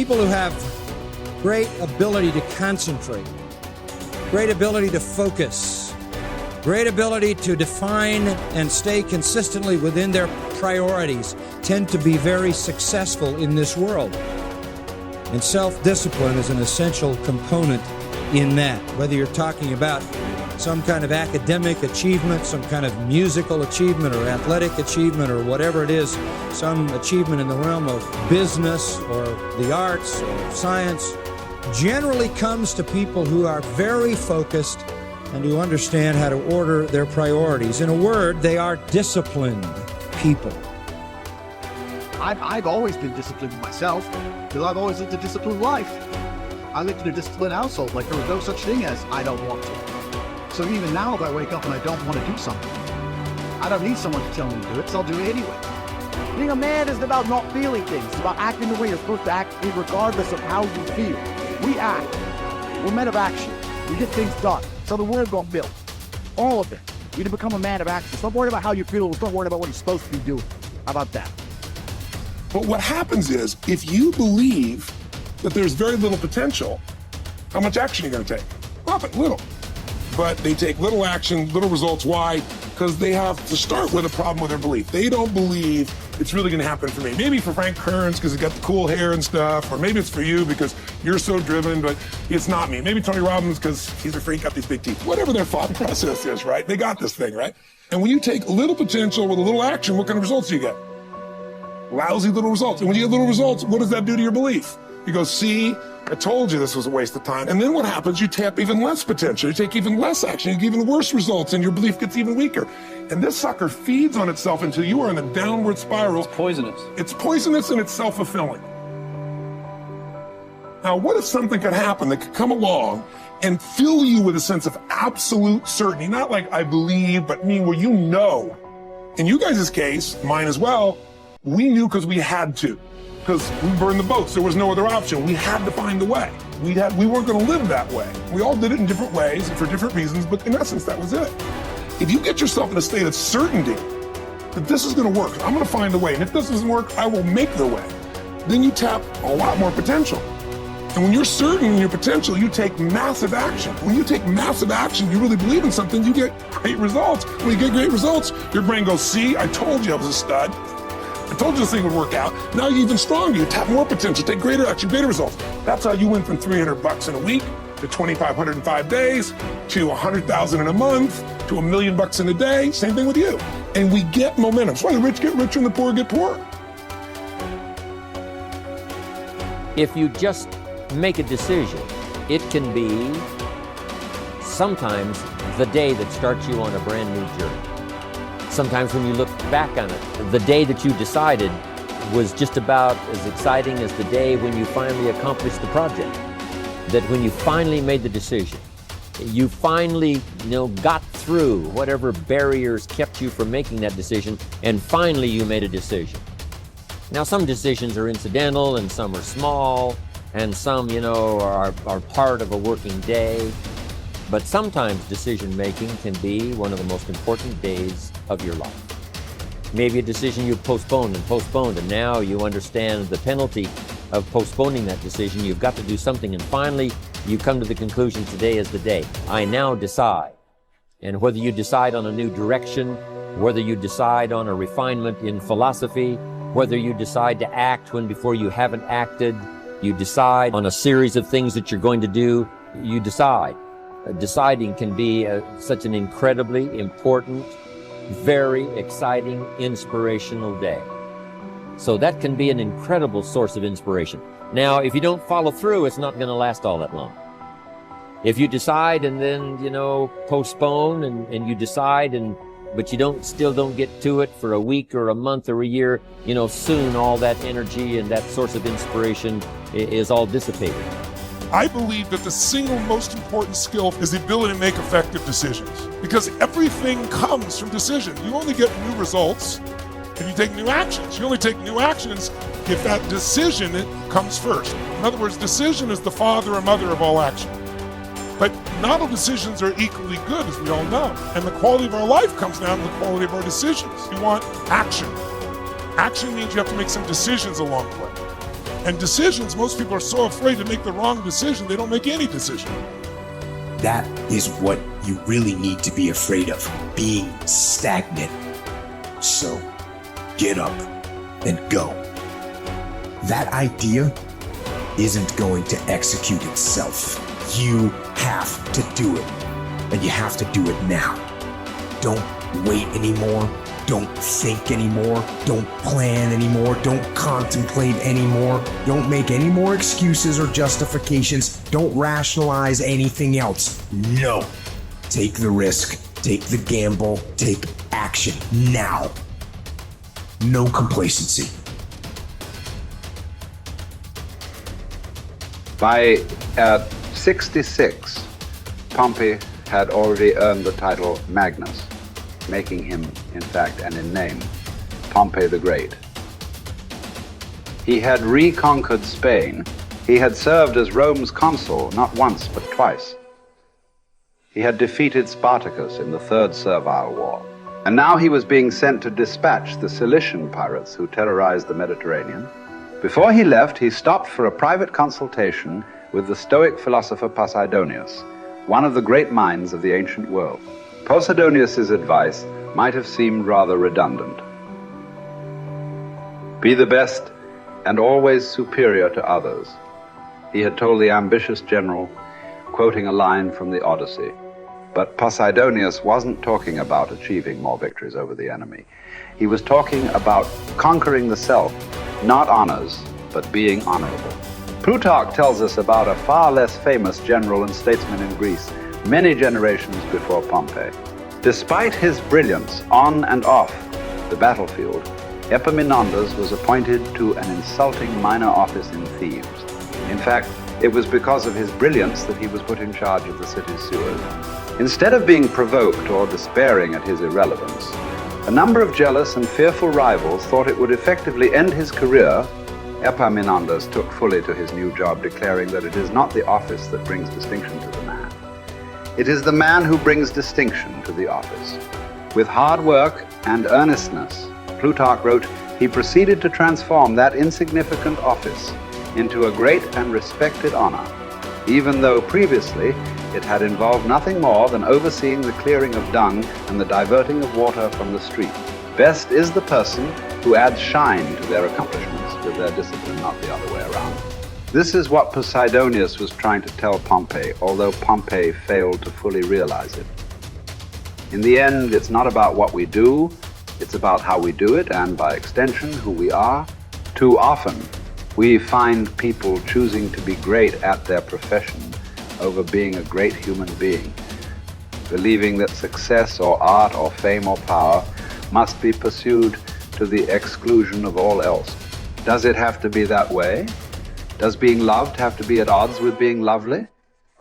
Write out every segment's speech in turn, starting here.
people who have great ability to concentrate, great ability to focus, great ability to define and stay consistently within their priorities tend to be very successful in this world. And self-discipline is an essential component in that, whether you're talking about some kind of academic achievement, some kind of musical achievement or athletic achievement or whatever it is, some achievement in the realm of business or the arts or science, generally comes to people who are very focused and who understand how to order their priorities. In a word, they are disciplined people. I've always been disciplined myself, because I've always lived a disciplined life. I lived in a disciplined household, like there was no such thing as I don't want to. So even now, if I wake up and I don't want to do something, I don't need someone to tell me to do it, so I'll do it anyway. Being a man isn't about not feeling things. It's about acting the way you're supposed to act regardless of how you feel. We act. We're men of action. We get things done. So the world got built. All of it. You need to become a man of action. Stop worrying about how you feel. Stop worrying about what you're supposed to be doing. How about that? But what happens is, if you believe that there's very little potential, how much action are you going to take? Nothing, little. But they take little action, little results. Why? Because they have to start with a problem with their belief. They don't believe it's really going to happen for me. Maybe for Frank Kearns because he got the cool hair and stuff, or maybe it's for you because you're so driven, but it's not me. Maybe Tony Robbins because he's a freak, got these big teeth. Whatever their thought process is, right? They got this thing, right? And when you take a little potential with a little action, what kind of results do you get? Lousy little results. And when you get little results, what does that do to your belief? You go, see, I told you this was a waste of time. And then what happens? You tap even less potential. You take even less action. You get even worse results, and your belief gets even weaker. And this sucker feeds on itself until you are in a downward spiral. It's poisonous. It's poisonous and it's self-fulfilling. Now, what if something could happen that could come along and fill you with a sense of absolute certainty? Not like I believe, but where you know. In you guys' case, mine as well, we knew because we had to. Because we burned the boats. There was no other option. We had to find a way. We weren't going to live that way. We all did it in different ways and for different reasons, but in essence, that was it. If you get yourself in a state of certainty that this is going to work, I'm going to find a way, and if this doesn't work, I will make the way, then you tap a lot more potential. And when you're certain in your potential, you take massive action. When you take massive action, you really believe in something, you get great results. When you get great results, your brain goes, see, I told you I was a stud. I told you this thing would work out. Now you're even stronger. You tap more potential, take greater action, greater results. That's how you went from $300 in a week to $2,500 in 5 days to $100,000 in a month to $1 million in a day. Same thing with you. And we get momentum. That's why the rich get richer and the poor get poorer. If you just make a decision, it can be sometimes the day that starts you on a brand new journey. Sometimes when you look back on it, the day that you decided was just about as exciting as the day when you finally accomplished the project. That when you finally made the decision, you finally, got through whatever barriers kept you from making that decision, and finally you made a decision. Now, some decisions are incidental and some are small, and some, are part of a working day. But sometimes decision-making can be one of the most important days of your life. Maybe a decision you postponed, and now you understand the penalty of postponing that decision. You've got to do something, and finally you come to the conclusion, today is the day. I now decide. And whether you decide on a new direction, whether you decide on a refinement in philosophy, whether you decide to act when before you haven't acted, you decide on a series of things that you're going to do, you decide. Deciding can be such an incredibly important, very exciting, inspirational day. So that can be an incredible source of inspiration. Now, if you don't follow through, it's not going to last all that long. If you decide and then, postpone and you decide but you still don't get to it for a week or a month or a year, soon all that energy and that source of inspiration is all dissipated. I believe that the single most important skill is the ability to make effective decisions, because everything comes from decision. You only get new results if you take new actions. You only take new actions if that decision comes first. In other words, decision is the father or mother of all action. But not all decisions are equally good, as we all know. And the quality of our life comes down to the quality of our decisions. You want action. Action means you have to make some decisions along the way. And decisions, most people are so afraid to make the wrong decision, they don't make any decision. That is what you really need to be afraid of, being stagnant. So, get up and go. That idea isn't going to execute itself. You have to do it, and you have to do it now. Don't wait anymore. Don't think anymore. Don't plan anymore. Don't contemplate anymore. Don't make any more excuses or justifications. Don't rationalize anything else. No. Take the risk. Take the gamble. Take action now. No complacency. By 66, Pompey had already earned the title Magnus, making him, in fact, and in name, Pompey the Great. He had reconquered Spain. He had served as Rome's consul not once but twice. He had defeated Spartacus in the Third Servile War. And now he was being sent to dispatch the Cilician pirates who terrorized the Mediterranean. Before he left, he stopped for a private consultation with the Stoic philosopher Posidonius, one of the great minds of the ancient world. Posidonius' advice might have seemed rather redundant. Be the best and always superior to others, he had told the ambitious general, quoting a line from the Odyssey. But Posidonius wasn't talking about achieving more victories over the enemy. He was talking about conquering the self, not honors, but being honorable. Plutarch tells us about a far less famous general and statesman in Greece, many generations before Pompey. Despite his brilliance on and off the battlefield, Epaminondas was appointed to an insulting minor office in Thebes. In fact, it was because of his brilliance that he was put in charge of the city's sewers. Instead of being provoked or despairing at his irrelevance, a number of jealous and fearful rivals thought it would effectively end his career. Epaminondas took fully to his new job, declaring that it is not the office that brings distinction to the man. It is the man who brings distinction to the office. With hard work and earnestness, Plutarch wrote, he proceeded to transform that insignificant office into a great and respected honor, even though previously it had involved nothing more than overseeing the clearing of dung and the diverting of water from the street. Best is the person who adds shine to their accomplishments with their discipline, not the other way around. This is what Posidonius was trying to tell Pompey, although Pompey failed to fully realize it. In the end, it's not about what we do, it's about how we do it, and by extension, who we are. Too often, we find people choosing to be great at their profession over being a great human being, believing that success or art or fame or power must be pursued to the exclusion of all else. Does it have to be that way? Does being loved have to be at odds with being lovely?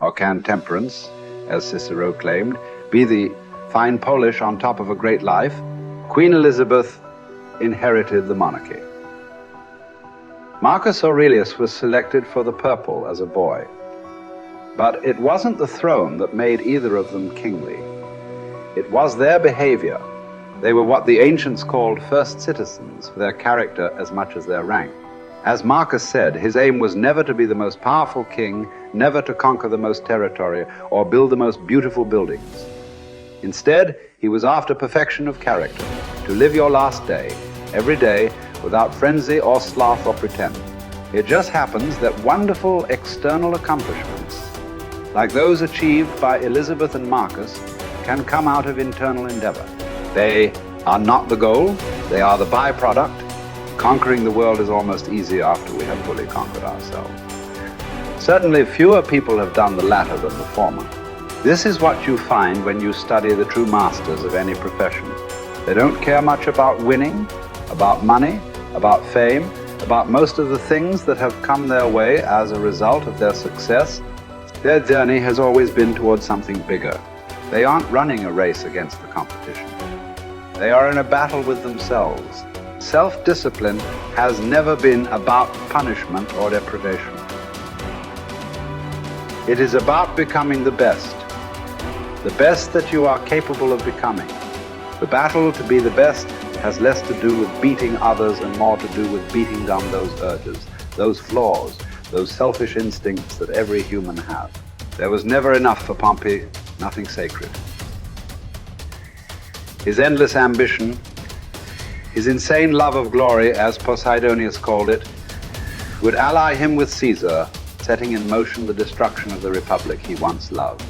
Or can temperance, as Cicero claimed, be the fine polish on top of a great life? Queen Elizabeth inherited the monarchy. Marcus Aurelius was selected for the purple as a boy. But it wasn't the throne that made either of them kingly. It was their behavior. They were what the ancients called first citizens, for their character as much as their rank. As Marcus said, his aim was never to be the most powerful king, never to conquer the most territory, or build the most beautiful buildings. Instead, he was after perfection of character, to live your last day, every day, without frenzy or sloth or pretend. It just happens that wonderful external accomplishments, like those achieved by Elizabeth and Marcus, can come out of internal endeavor. They are not the goal, they are the byproduct. Conquering the world is almost easy after we have fully conquered ourselves. Certainly fewer people have done the latter than the former. This is what you find when you study the true masters of any profession. They don't care much about winning, about money, about fame, about most of the things that have come their way as a result of their success. Their journey has always been towards something bigger. They aren't running a race against the competition. They are in a battle with themselves. Self-discipline has never been about punishment or deprivation. It is about becoming the best that you are capable of becoming. The battle to be the best has less to do with beating others and more to do with beating down those urges. those flaws, those selfish instincts that every human has. There was never enough for Pompey, nothing sacred. His endless ambition, his insane love of glory, as Posidonius called it, would ally him with Caesar, setting in motion the destruction of the republic he once loved.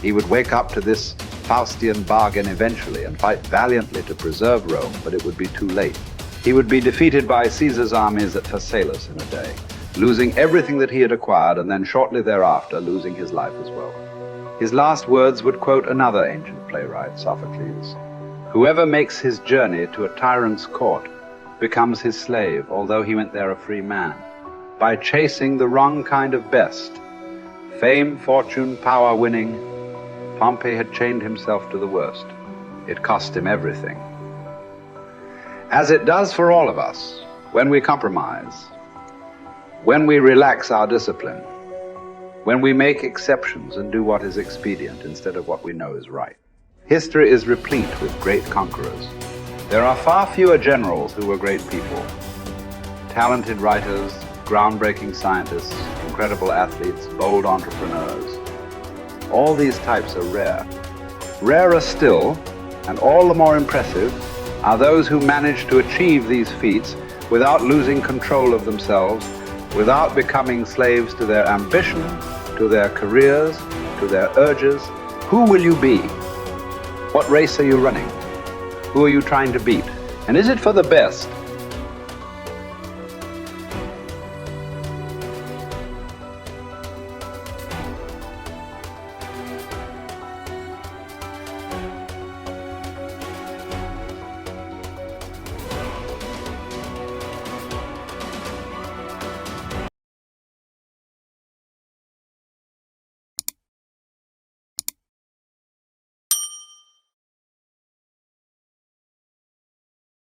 He would wake up to this Faustian bargain eventually and fight valiantly to preserve Rome, but it would be too late. He would be defeated by Caesar's armies at Pharsalus in a day, losing everything that he had acquired, and then shortly thereafter losing his life as well. His last words would quote another ancient playwright, Sophocles. "Whoever makes his journey to a tyrant's court becomes his slave, although he went there a free man. By chasing the wrong kind of best, fame, fortune, power winning, Pompey had chained himself to the worst. It cost him everything." As it does for all of us, when we compromise, when we relax our discipline, when we make exceptions and do what is expedient instead of what we know is right. History is replete with great conquerors. There are far fewer generals who were great people. Talented writers, groundbreaking scientists, incredible athletes, bold entrepreneurs. All these types are rare. Rarer still, and all the more impressive, are those who manage to achieve these feats without losing control of themselves, without becoming slaves to their ambition, to their careers, to their urges. Who will you be? What race are you running? Who are you trying to beat? And is it for the best